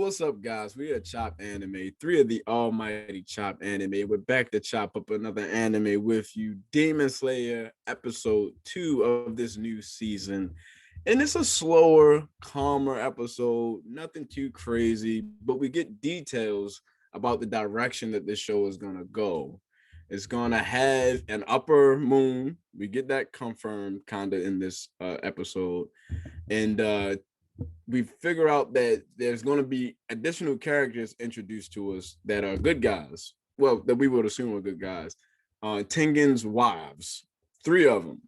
what's up, guys? We are Chop Anime, three of the almighty Chop Anime. We're back to chop up another anime with you, Demon Slayer, episode 2 of this new season. And it's a slower, calmer episode, nothing too crazy, but we get details about the direction that this show is going to go. It's going to have an upper moon. We get that confirmed kind of in this episode. And we figure out that there's going to be additional characters introduced to us that are good guys. Well, that we would assume are good guys. Tengen's wives, three of them: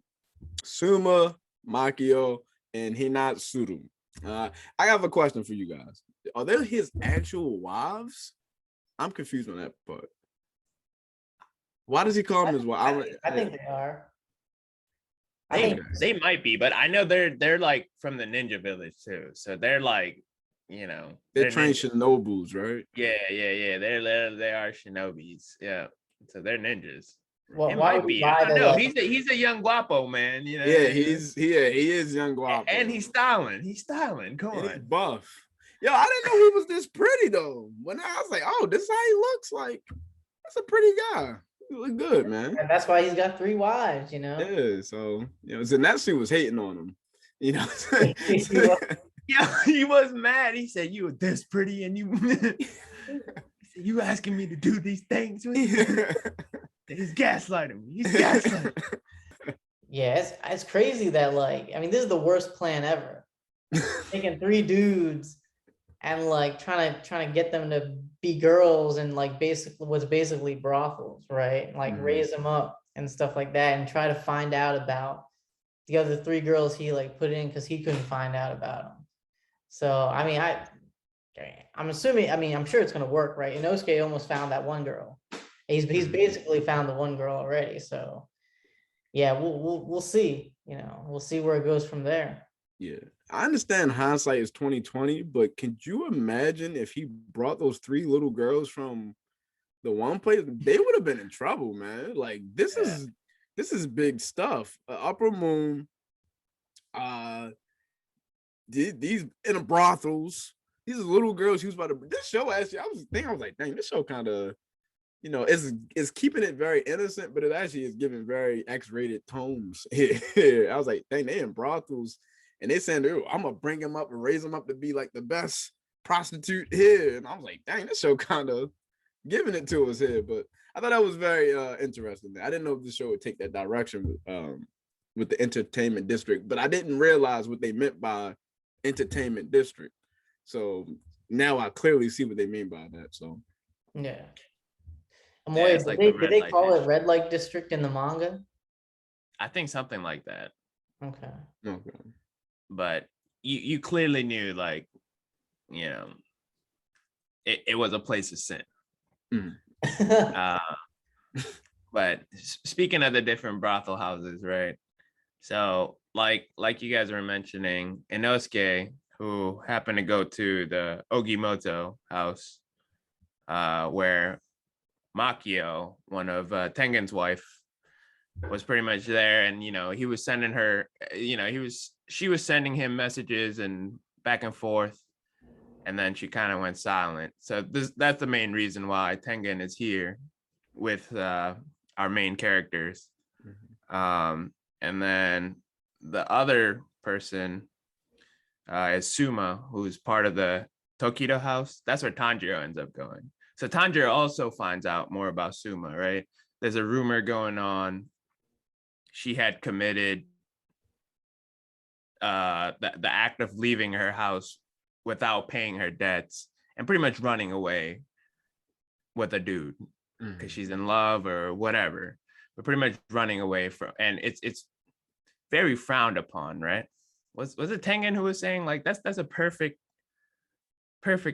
Suma, Makio, and Hinatsuru. I have a question for you guys. Are they his actual wives? I'm confused on that part. Why does he call them his wife? I think they are. They might be, but I know they're like from the ninja village too. So they're like, they're trained shinobis, right? Yeah. They are shinobis. Yeah. So they're ninjas. Well, it might be. I don't know. He's a young guapo, man. You know. Yeah, he is young guapo. And he's styling. He's styling. Come on. He's buff. Yo, I didn't know he was this pretty though. When I was like, oh, this is how he looks like. That's a pretty guy. He look good, man. And that's why he's got 3 wives, Yeah, so Zenatsu was hating on him. Yeah, he was mad. He said, "You were this pretty, and you." He said, "You asking me to do these things?" He's gaslighting me. He's gaslighting. Yeah, it's crazy that this is the worst plan ever. Taking 3 dudes and trying to get them to be girls and basically brothels, right? Raise them up and stuff like that, and try to find out about the other 3 girls he put in because he couldn't find out about them. So I'm assuming, I'm sure it's gonna work, right? Inosuke almost found that one girl. He's basically found the one girl already. So yeah, we'll see. We'll see where it goes from there. Yeah, I understand hindsight is 2020, but could you imagine if he brought those 3 little girls from the one place? They would have been in trouble, man. This is big stuff. Upper Moon, these in a brothels. These little girls. He was about to. This show actually, I was like, dang, this show kind of, it's keeping it very innocent, but it actually is giving very X-rated tones here. I was like, dang, they in brothels. And they saying, I'm gonna bring him up and raise him up to be like the best prostitute here. And I was like, dang, this show kind of giving it to us here. But I thought that was very interesting. I didn't know if the show would take that direction with the entertainment district, but I didn't realize what they meant by entertainment district. So now I clearly see what they mean by that. So yeah. Did they call it red light district in the manga? I think something like that. Okay. But you clearly knew, it was a place of sin. But speaking of the different brothel houses, right? So like you guys were mentioning, Inosuke, who happened to go to the Ogimoto house, where Makio, one of Tengen's wife, was pretty much there, and he was sending her, she was sending him messages and back and forth, and then she kind of went silent. So that's the main reason why Tengen is here with our main characters. And then the other person is Suma, who's part of the Tokido house. That's where Tanjiro ends up going. So Tanjiro also finds out more about Suma, right? There's a rumor going on. She had committed the act of leaving her house without paying her debts and pretty much running away with a dude because she's in love or whatever, but pretty much running away from, and it's very frowned upon, right? Was it Tengen who was saying that's a perfect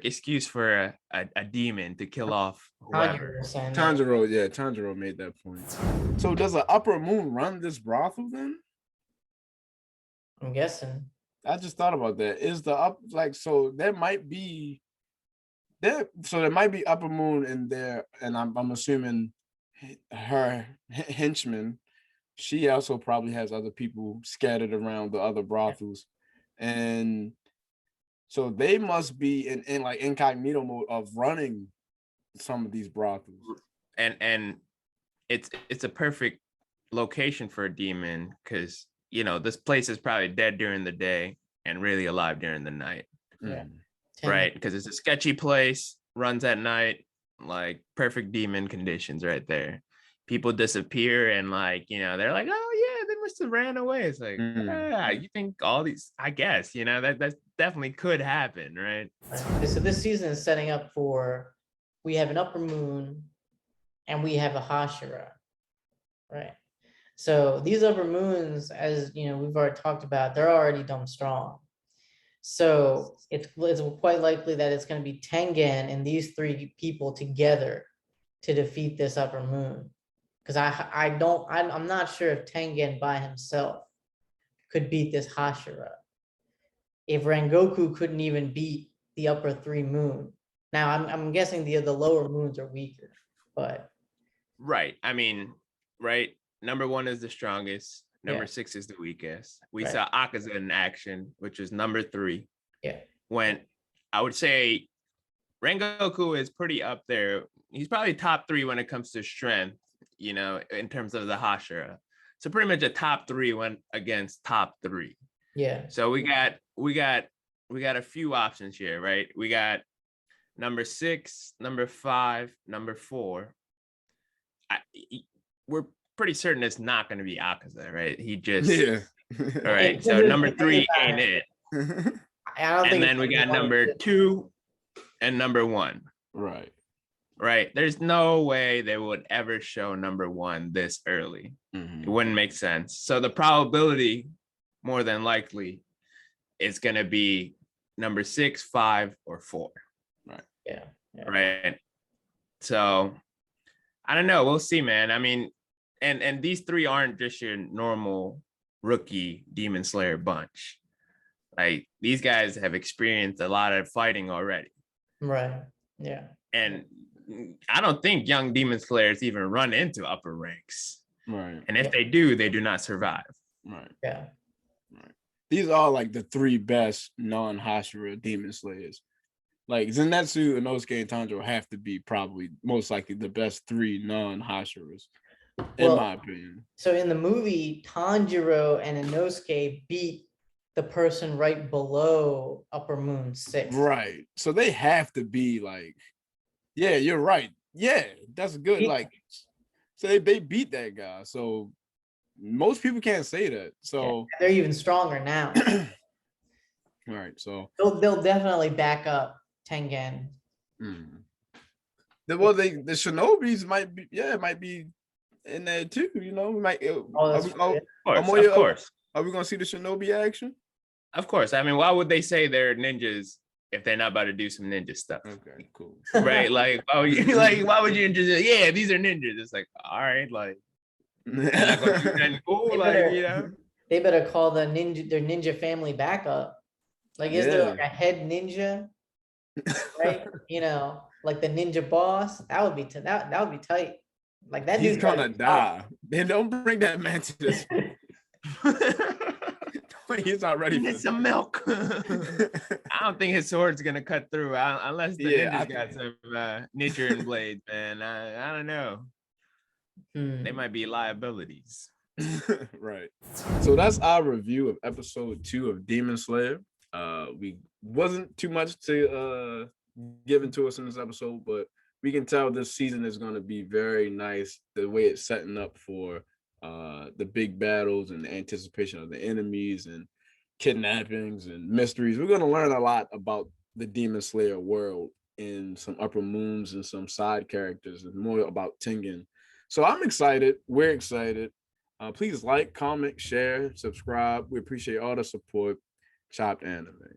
excuse for a demon to kill off whoever? Tanjiro made that point. So does an Upper Moon run this brothel then? I'm guessing. I just thought about that. Is the up so there might be Upper Moon in there, and I'm assuming her henchman. She also probably has other people scattered around the other brothels, and So they must be in like incognito mode of running some of these brothels. And it's a perfect location for a demon because this place is probably dead during the day and really alive during the night. Yeah. Right, because it's a sketchy place, runs at night, like perfect demon conditions right there. People disappear and they're like, oh yeah, they must have ran away. It's like, yeah, you think all these, I guess, that definitely could happen, right? Right. So this season is setting up for, we have an upper moon and we have a Hashira, right? So these upper moons, as we've already talked about, they're already dumb strong. So it's quite likely that it's going to be Tengen and these three people together to defeat this upper moon. Because I'm not sure if Tengen by himself could beat this Hashira. If Rengoku couldn't even beat the upper three moon. Now I'm guessing the lower moons are weaker, but right. I mean, right. Number 1 is the strongest. Number 6 is the weakest. We saw Akaza in action, which is number 3. Yeah. When I would say Rengoku is pretty up there. He's probably top 3 when it comes to strength, in terms of the Hashira. So pretty much a top 3 went against top 3. Yeah. So we got a few options here, right? We got number 6, number 5, number 4. We're pretty certain it's not going to be Akaza, right? He just all right. So number 3 ain't it. And then we got number 2 and number 1. Right. There's no way they would ever show number 1 this early. It wouldn't make sense. So the probability, more than likely, is going to be number 6, 5, or 4. Right. Yeah. Right. So I don't know. We'll see, man. I mean, and these 3 aren't just your normal rookie Demon Slayer bunch. Like, these guys have experienced a lot of fighting already. Right. Yeah. And I don't think young Demon Slayers even run into upper ranks. Right. And if they do, they do not survive. Right. Yeah. Right. These are like the 3 best non-Hashira Demon Slayers. Like Zenitsu, Inosuke, and Tanjiro have to be probably most likely the best 3 non-Hashiras, in my opinion. So in the movie, Tanjiro and Inosuke beat the person right below Upper Moon 6. Right. So they have to be like, yeah, you're right. Yeah, that's good. Yeah. Like, so they beat that guy. So most people can't say that. So they're even stronger now. All right. So they'll definitely back up Tengen. Well, the Shinobis might be, it might be in there too. We might. Of course. Are we gonna see the Shinobi action? Of course. I mean, why would they say they're ninjas if they're not about to do some ninja stuff? Okay, cool. Right? Like, why would you just? Yeah, these are ninjas. It's like, all right, like, not gonna do nothing cool, they better call their ninja family backup. Like, is there like a head ninja? Right? Like the ninja boss. That would be that would be tight. Like that He's dude's gonna die. Then don't bring that man to this. He's not ready for some milk. I don't think his sword's gonna cut through unless the ninjas got some Nichiren blades, man. I don't know. They might be liabilities. Right. So that's our review of episode 2 of Demon Slayer. We wasn't too much to given to us in this episode, but we can tell this season is going to be very nice. The way it's setting up for the big battles and the anticipation of the enemies and kidnappings and mysteries. We're going to learn a lot about the Demon Slayer world in some upper moons and some side characters and more about Tengen. So I'm excited. We're excited. Please like, comment, share, subscribe. We appreciate all the support. Chopped Anime.